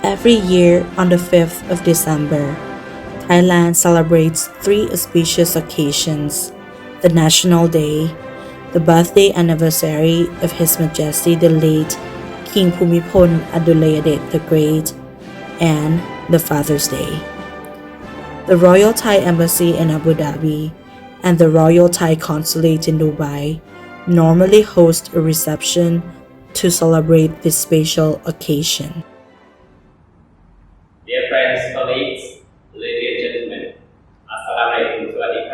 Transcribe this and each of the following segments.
Every year on the 5th of December, Thailand celebrates three auspicious occasions: the National Day, the birthday anniversary of His Majesty the late King Bhumibol Adulyadej the Great, and the Father's Day. The Royal Thai Embassy in Abu Dhabi and the Royal Thai Consulate in Dubai normally host a reception to celebrate this special occasion. Dear friends, colleagues, ladies and gentlemen, Assalamualaikum Sawadee.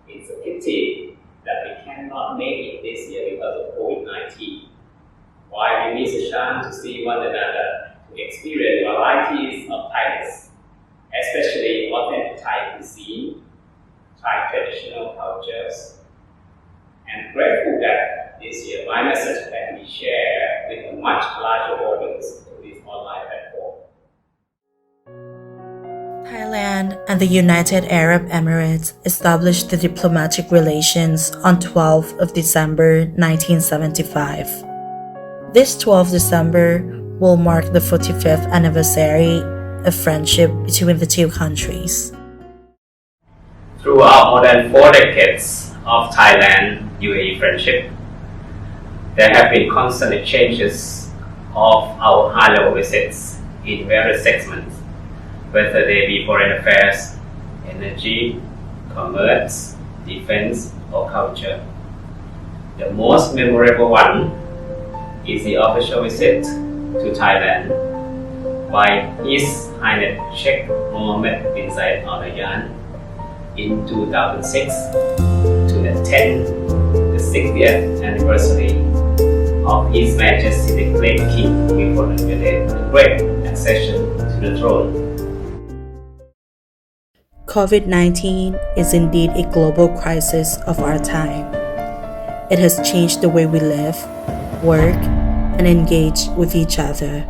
It's a pity that we cannot make it this year because of COVID-19. While we miss a chance to see one another, to experience varieties of Thailand, especially authentic Thai cuisine, Thai traditional cultures, and grateful that this year my message can be shared with a much larger audience through this online platform. Thailand and the United Arab Emirates established the diplomatic relations on 12th of December 1975. This 12th December will mark the 45th anniversary of friendship between the two countries. Throughout more than 4 decades of Thailand-UAE friendship, there have been constant exchanges of our high-level visits in various segments, whether they be foreign affairs, energy, commerce, defense, or culture. The most memorable one is the official visit to Thailand by His Highness Sheikh Mohammed bin Zayed Al Nahyan in 2006 to attend the 60th anniversary of His Majesty the Great King Bhumibol Adulyadej the Great accession to the throne. COVID-19 is indeed a global crisis of our time. It has changed the way we live, work, and engage with each other.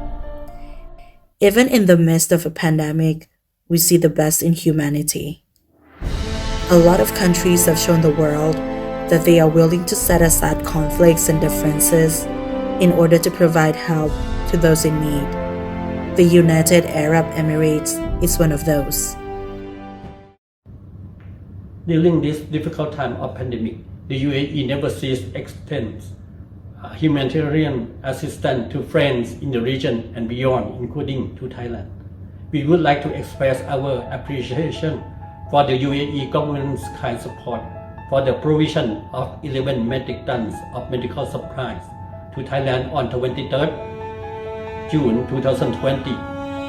Even in the midst of a pandemic, we see the best in humanity. A lot of countries have shown the world that they are willing to set aside conflicts and differences in order to provide help to those in need. The United Arab Emirates is one of those. During this difficult time of pandemic, the UAE never ceased extends humanitarian assistance to friends in the region and beyond, including to Thailand. We would like to express our appreciation for the UAE government's kind support for the provision of 11 metric tons of medical supplies to Thailand on 23rd June 2020,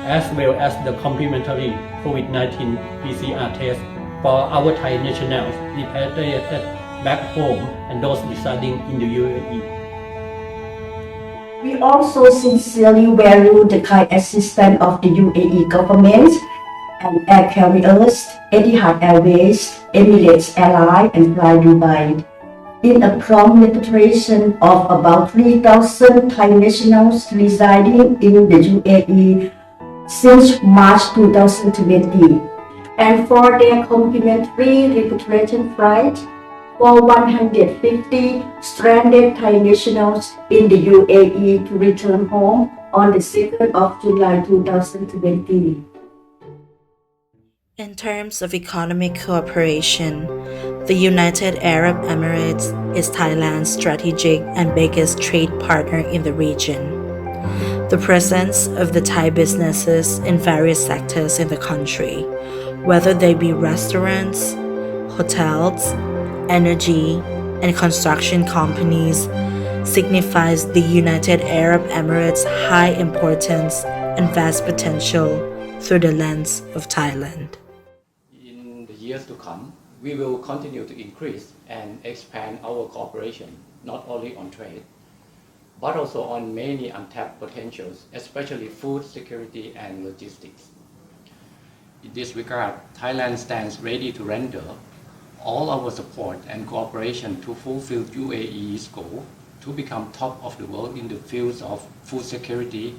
as well as the complimentary COVID-19 PCR test for our Thai nationals repatriated back home and those residing in the UAE. We also sincerely value the kind assistance of the UAE government and air carriers, Etihad Airways, Emirates Airlines, and Fly Dubai, in a prompt repatriation of about 3,000 Thai nationals residing in the UAE since March 2020, and for their complimentary repatriation flight for 150 stranded Thai nationals in the UAE to return home on the 2nd of July 2020. In terms of economic cooperation, the United Arab Emirates is Thailand's strategic and biggest trade partner in the region. The presence of the Thai businesses in various sectors in the country, whether they be restaurants, hotels, energy, and construction companies, signifies the United Arab Emirates' high importance and vast potential through the lens of Thailand. In the years to come, we will continue to increase and expand our cooperation, not only on trade, but also on many untapped potentials, especially food security and logistics. In this regard, Thailand stands ready to render all our support and cooperation to fulfill UAE's goal to become top of the world in the fields of food security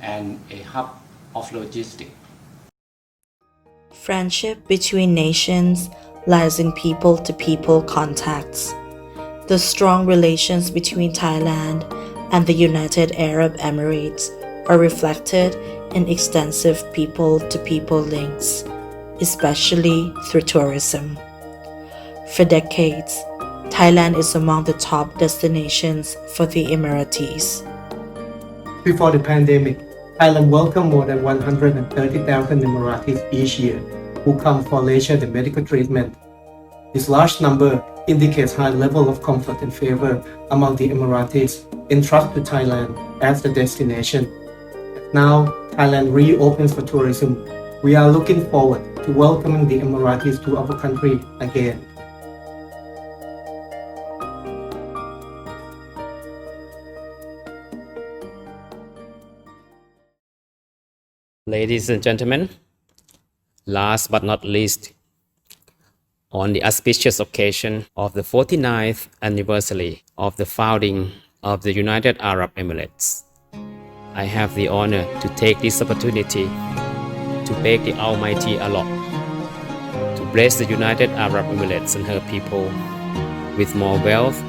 and a hub of logistics. Friendship between nations lies in people-to-people contacts. The strong relations between Thailand and the United Arab Emirates are reflected in extensive people-to-people links, especially through tourism. For decades, Thailand is among the top destinations for the Emiratis. Before the pandemic, Thailand welcomed more than 130,000 Emiratis each year who come for leisure and medical treatment. This large number indicates high level of comfort and favor among the Emiratis in trust to Thailand as the destination. Now, Thailand reopens for tourism. We are looking forward to welcoming the Emiratis to our country again. Ladies and gentlemen, last but not least, on the auspicious occasion of the 49th anniversary of the founding of the United Arab Emirates, I have the honor to take this opportunity to beg the Almighty Allah to bless the United Arab Emirates and her people with more wealth,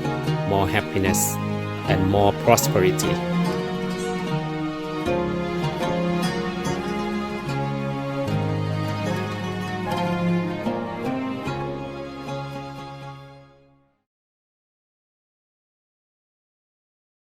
more happiness, and more prosperity.